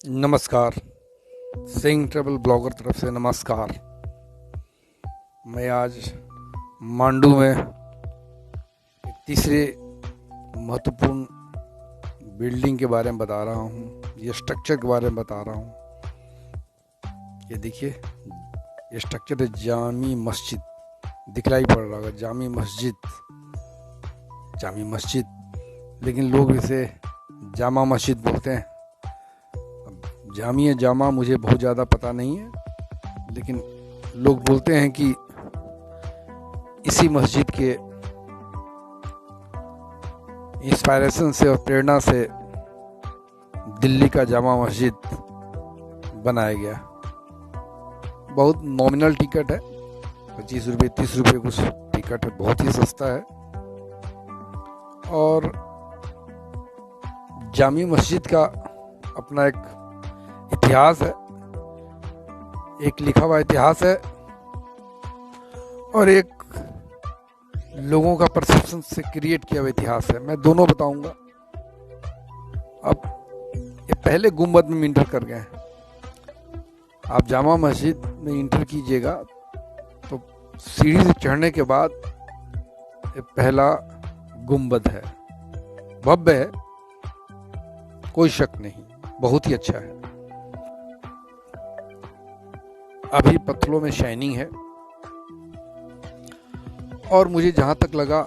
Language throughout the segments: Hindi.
नमस्कार। सिंह ट्रेवल ब्लॉगर तरफ से नमस्कार। मैं आज मांडू में एक तीसरे महत्वपूर्ण बिल्डिंग के बारे में बता रहा हूँ। ये स्ट्रक्चर के बारे में बता रहा हूँ। ये देखिए, ये स्ट्रक्चर है जामी मस्जिद। दिखलाई पड़ रहा होगा, जामी मस्जिद, जामी मस्जिद, लेकिन लोग इसे जामा मस्जिद बोलते हैं। जामिया जामा मुझे बहुत ज़्यादा पता नहीं है, लेकिन लोग बोलते हैं कि इसी मस्जिद के इंस्पायरेशन से और प्रेरणा से दिल्ली का जामा मस्जिद बनाया गया। बहुत नॉमिनल टिकट है, 25 रुपये 30 रुपये कुछ टिकट है, बहुत ही सस्ता है। और जामी मस्जिद का अपना एक इतिहास है, एक लिखा हुआ इतिहास है और एक लोगों का परसेप्शन से क्रिएट किया हुआ इतिहास है। मैं दोनों बताऊंगा। अब ये पहले गुंबद में इंटर कर गए हैं। आप जामा मस्जिद में इंटर कीजिएगा तो सीढ़ी से चढ़ने के बाद ये पहला गुंबद है। भव्य है, कोई शक नहीं, बहुत ही अच्छा है। अभी पत्थरों में शाइनिंग है और मुझे जहाँ तक लगा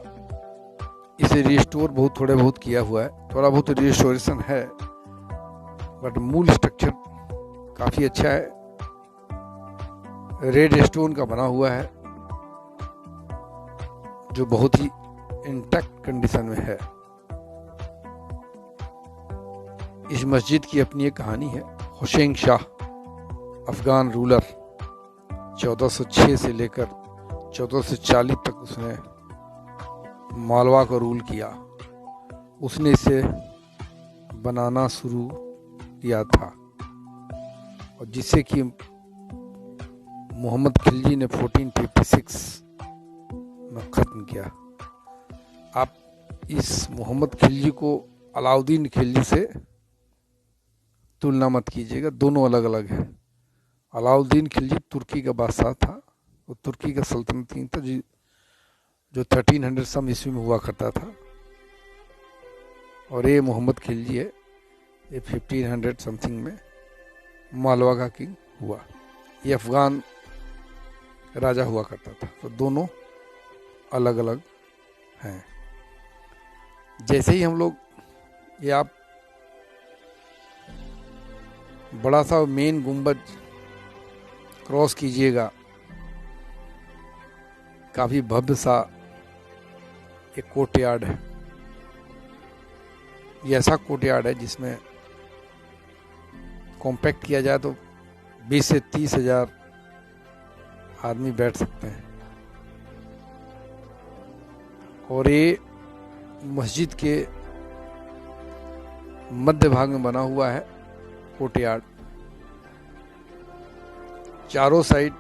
इसे रिस्टोर थोड़े बहुत किया हुआ है, थोड़ा बहुत रिस्टोरेशन है, बट मूल स्ट्रक्चर काफ़ी अच्छा है। रेड स्टोन का बना हुआ है जो बहुत ही इंटैक्ट कंडीशन में है। इस मस्जिद की अपनी एक कहानी है। हुसैन शाह, अफगान रूलर, 1406 से लेकर 1440 तक उसने मालवा को रूल किया। उसने इसे बनाना शुरू किया था और जिसे कि मोहम्मद खिलजी ने 1456 में ख़त्म किया। आप इस मोहम्मद खिलजी को अलाउद्दीन खिलजी से तुलना मत कीजिएगा, दोनों अलग अलग हैं। अलाउद्दीन खिलजी तुर्की का बादशाह था, वो तुर्की का सल्तनत था जो 1300 सम ईस्वी में हुआ करता था। और ये मोहम्मद खिलजी है, ये 1500 समथिंग में मालवा का किंग हुआ। ये अफगान राजा हुआ करता था। तो दोनों अलग अलग हैं। जैसे ही हम लोग ये आप बड़ा सा मेन गुंबद क्रॉस कीजिएगा, काफ़ी भव्य सा एक कोर्टयार्ड है। ये ऐसा कोर्टयार्ड है जिसमें कॉम्पैक्ट किया जाए तो 20 से 30 हजार आदमी बैठ सकते हैं। और ये मस्जिद के मध्य भाग में बना हुआ है कोर्टयार्ड। चारों साइड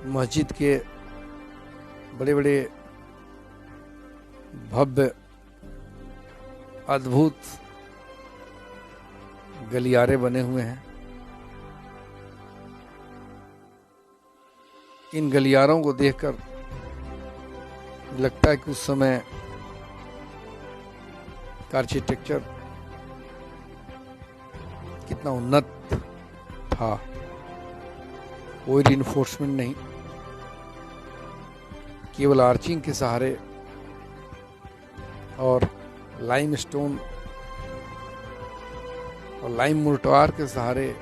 मस्जिद के बड़े बड़े भव्य अद्भुत गलियारे बने हुए हैं। इन गलियारों को देखकर लगता है कि उस समय का आर्किटेक्चर कितना उन्नत था। कोई रिइंफोर्समेंट नहीं, केवल आर्चिंग के सहारे और लाइमस्टोन और लाइम मोर्टार के सहारे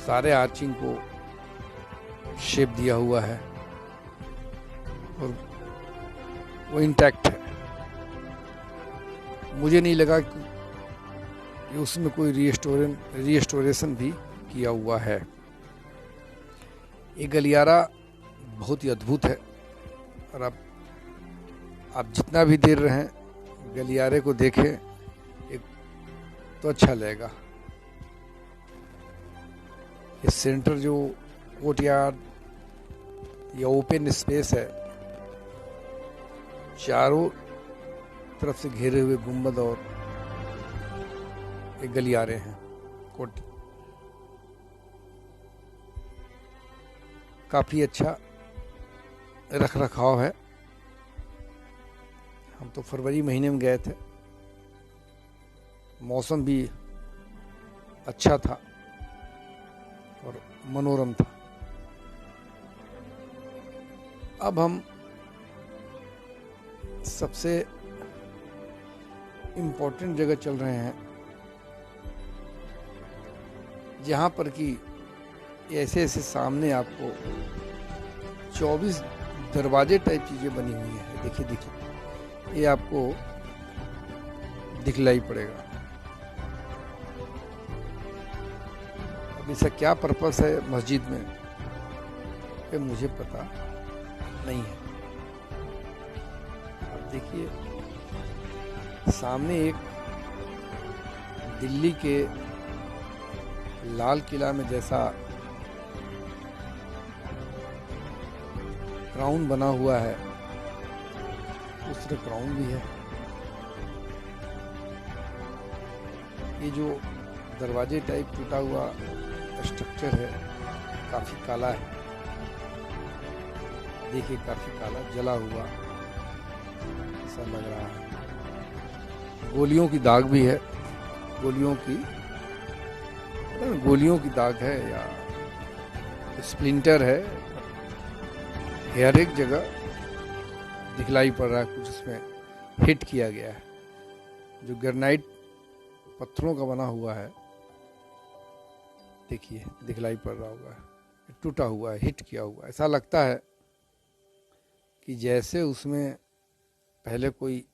सारे आर्चिंग को शेप दिया हुआ है और वो इंटैक्ट है। मुझे नहीं लगा कि उसमें कोई रिस्टोरेशन भी किया हुआ है। ये गलियारा बहुत ही अद्भुत है और आप जितना भी देर रहें गलियारे को देखें एक तो अच्छा लगेगा। ये सेंटर जो कोर्टयार्ड या ओपन स्पेस है, चारों तरफ से घेरे हुए गुंबद और के गलियारे हैं, कोठी। काफ़ी अच्छा रख रखाव है। हम तो फरवरी महीने में गए थे, मौसम भी अच्छा था और मनोरम था। अब हम सबसे इम्पोर्टेंट जगह चल रहे हैं, जहाँ पर कि ऐसे ऐसे सामने आपको 24 दरवाजे टाइप चीज़ें बनी हुई हैं। देखिए देखिए, ये आपको दिखलाई पड़ेगा। अब इसका क्या पर्पस है मस्जिद में, ये मुझे पता नहीं है। अब देखिए, सामने एक दिल्ली के लाल किला में जैसा क्राउन बना हुआ है, उस तरह क्राउन भी है। ये जो दरवाजे टाइप टूटा हुआ स्ट्रक्चर है, काफी काला है। देखिए, काफी काला जला हुआ ऐसा लग रहा है। गोलियों की दाग भी है, गोलियों की दाग है या स्प्लिंटर है, हर एक जगह दिखलाई पड़ रहा है। कुछ उसमें हिट किया गया है। जो ग्रेनाइट पत्थरों का बना हुआ है, देखिए दिखलाई पड़ रहा होगा, टूटा हुआ है, हिट किया हुआ। ऐसा लगता है कि जैसे उसमें पहले कोई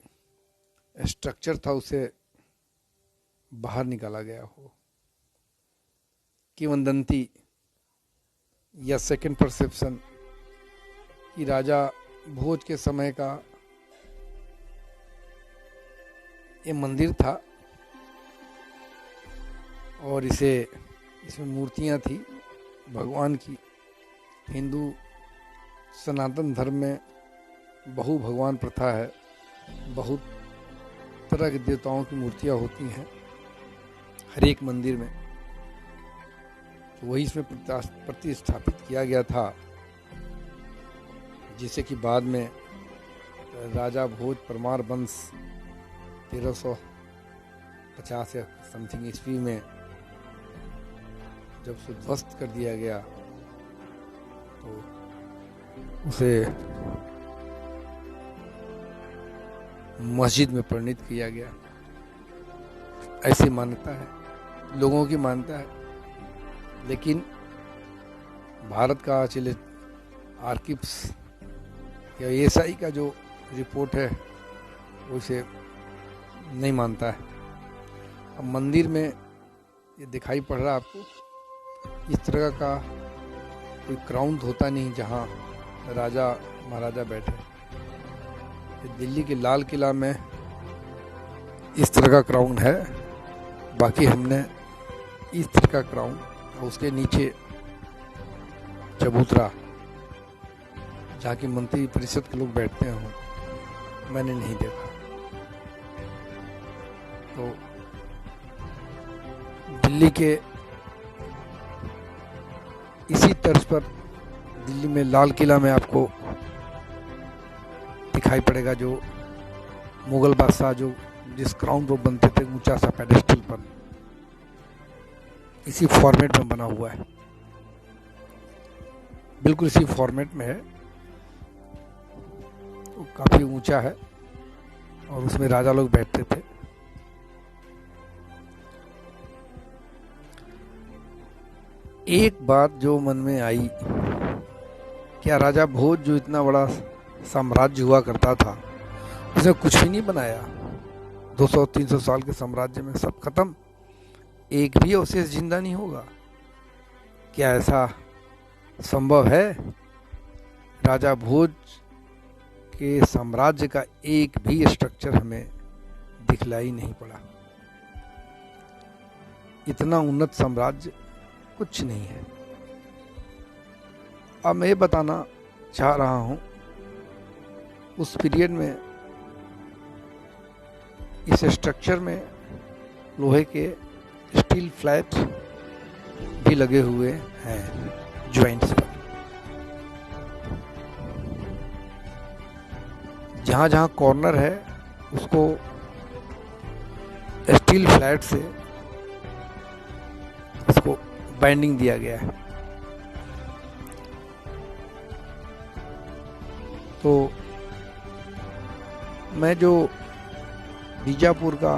स्ट्रक्चर था, उसे बाहर निकाला गया हो। किंवदंती या सेकंड परसेप्शन कि राजा भोज के समय का ये मंदिर था और इसमें मूर्तियां थी भगवान की। हिंदू सनातन धर्म में बहु भगवान प्रथा है, बहुत तरह के देवताओं की मूर्तियां होती हैं हर एक मंदिर में। तो वही इसमें प्रतिस्थापित किया गया था, जिसे कि बाद में राजा भोज परमार वंश 1350 या समथिंग ईस्वी में जब उसे ध्वस्त कर दिया गया, तो उसे मस्जिद में परिणित किया गया। ऐसी मान्यता है, लोगों की मान्यता है। लेकिन भारत का चले आर्किव्स या एएसआई का जो रिपोर्ट है, वो इसे नहीं मानता है। अब मंदिर में ये दिखाई पड़ रहा है आपको, इस तरह का कोई क्राउन होता नहीं जहाँ राजा महाराजा बैठे। दिल्ली के लाल किला में इस तरह का क्राउन है। बाकी हमने इस तरह का क्राउन, उसके नीचे चबूतरा जहाँ की मंत्री परिषद के लोग बैठते हों, मैंने नहीं देखा। तो दिल्ली के इसी तर्ज पर दिल्ली में लाल किला में आपको दिखाई पड़ेगा जो मुगल बादशाह जो जिस क्राउन पर बनते थे, ऊंचा सा पेडेस्टल पर, इसी फॉर्मेट में बना हुआ है, बिल्कुल इसी फॉर्मेट में है। तो काफी ऊंचा है और उसमें राजा लोग बैठते थे। एक बात जो मन में आई, क्या राजा भोज जो इतना बड़ा साम्राज्य हुआ करता था, उसने कुछ भी नहीं बनाया? 200-300 साल के साम्राज्य में सब खत्म, एक भी अवशेष जिंदा नहीं होगा? क्या ऐसा संभव है? राजा भोज के साम्राज्य का एक भी स्ट्रक्चर हमें दिखलाई नहीं पड़ा। इतना उन्नत साम्राज्य कुछ नहीं है। अब मैं ये बताना चाह रहा हूं, उस पीरियड में इस स्ट्रक्चर में लोहे के स्टील फ्लैट भी लगे हुए हैं ज्वाइंट्स पर। जहाँ जहाँ कॉर्नर है उसको स्टील फ्लैट से इसको बाइंडिंग दिया गया है। तो मैं जो बीजापुर का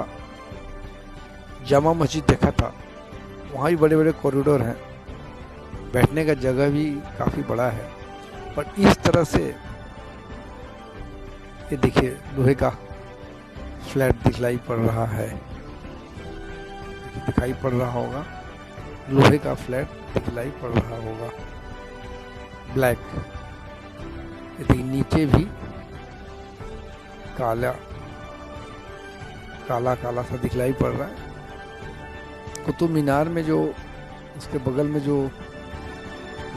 जामा मस्जिद देखा था, वहाँ भी बड़े बड़े कॉरिडोर हैं, बैठने का जगह भी काफ़ी बड़ा है। पर इस तरह से ये देखिए लोहे का फ्लैट दिखलाई पड़ रहा है, दिखाई पड़ रहा होगा, लोहे का फ्लैट दिखलाई पड़ रहा होगा, ब्लैक। ये देखिए नीचे भी काला काला काला सा दिखलाई पड़ रहा है। कुतुब मीनार में जो उसके बगल में जो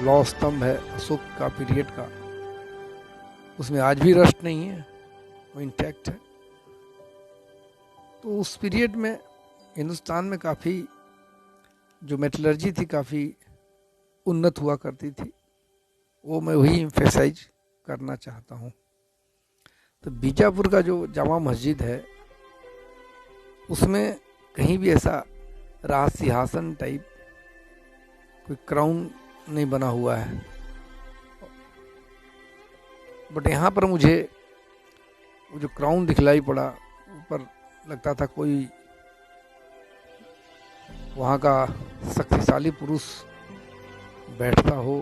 लौह स्तंभ है अशोक का पीरियड का, उसमें आज भी रस्ट नहीं है, वो इंटैक्ट है। तो उस पीरियड में हिंदुस्तान में काफ़ी जो मेटलर्जी थी काफ़ी उन्नत हुआ करती थी, वो मैं वही एम्फेसाइज करना चाहता हूँ। तो बीजापुर का जो जामा मस्जिद है उसमें कहीं भी ऐसा राज सिंहासन टाइप कोई क्राउन नहीं बना हुआ है, बट यहाँ पर मुझे वो जो क्राउन दिखलाई पड़ा, ऊपर लगता था कोई वहाँ का शक्तिशाली पुरुष बैठता हो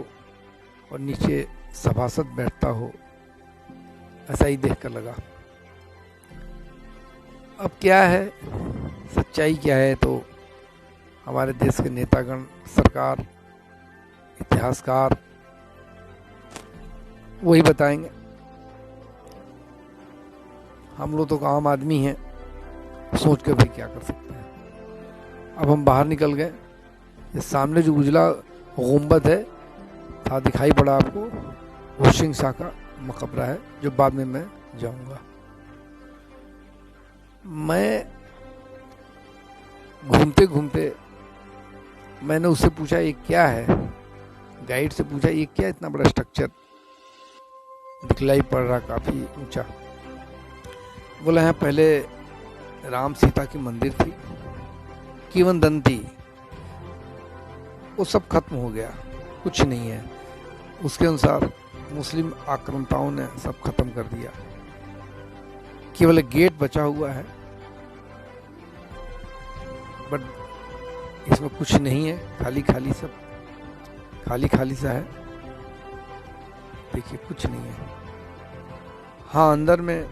और नीचे सभासद बैठता हो, ऐसा ही देखकर लगा। अब क्या है, सच्चाई क्या है, तो हमारे देश के नेतागण, सरकार, इतिहासकार वही बताएंगे। हम लोग तो आम आदमी हैं, सोच कर भी क्या कर सकते हैं। अब हम बाहर निकल गए, ये सामने जो उजला गुंबद है था दिखाई पड़ा आपको, वो सिंह शाह का मकबरा है, जो बाद में मैं जाऊंगा। मैं घूमते घूमते मैंने उससे पूछा ये क्या है, गाइड से पूछा ये क्या इतना बड़ा स्ट्रक्चर दिखलाई पड़ रहा काफ़ी ऊंचा। बोला यहाँ पहले राम सीता की मंदिर थी, किंवदंती, वो सब खत्म हो गया, कुछ नहीं है। उसके अनुसार मुस्लिम आक्रांताओं ने सब खत्म कर दिया, केवल एक गेट बचा हुआ है, बट इसमें कुछ नहीं है, खाली खाली सब खाली खाली सा है। देखिए कुछ नहीं है। हाँ, अंदर में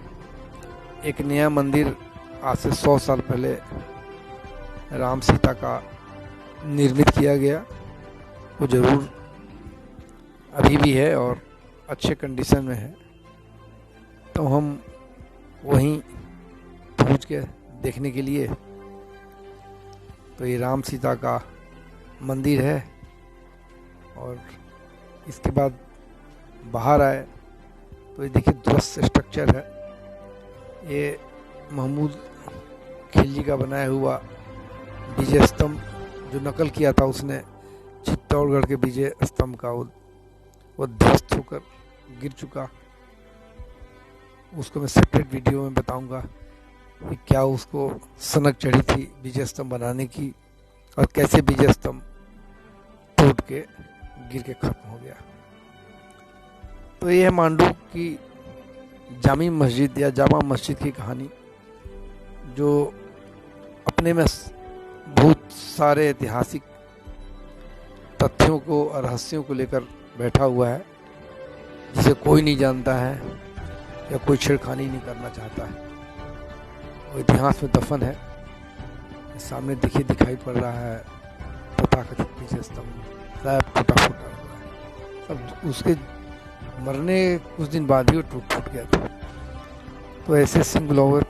एक नया मंदिर आज से 100 साल पहले राम सीता का निर्मित किया गया, वो जरूर अभी भी है और अच्छे कंडीशन में है। तो हम वहीं पहुंच के देखने के लिए, तो ये राम सीता का मंदिर है। और इसके बाद बाहर आए तो ये देखिए ध्वस्त स्ट्रक्चर है, ये महमूद खिलजी का बनाया हुआ विजय स्तंभ, जो नकल किया था उसने चित्तौड़गढ़ के विजय स्तंभ का, वो ध्वस्त होकर गिर चुका। उसको मैं सेपरेट वीडियो में बताऊंगा कि क्या उसको सनक चढ़ी थी विजय स्तंभ बनाने की, और कैसे विजय स्तंभ टूट के गिर के खत्म हो गया। तो ये है मांडू की जामी मस्जिद या जामा मस्जिद की कहानी, जो अपने में बहुत सारे ऐतिहासिक तथ्यों को और रहस्यों को लेकर बैठा हुआ है, जिसे कोई नहीं जानता है या कोई छेड़खानी नहीं करना चाहता है। वो इतिहास में दफन है। सामने देखिए दिखाई पड़ रहा है तथाकथित विजय स्तंभ, सब टूटा फूटा हुआ है, सब उसके मरने कुछ दिन बाद ही वो टूट गया था। तो ऐसे सिंह ब्लॉगर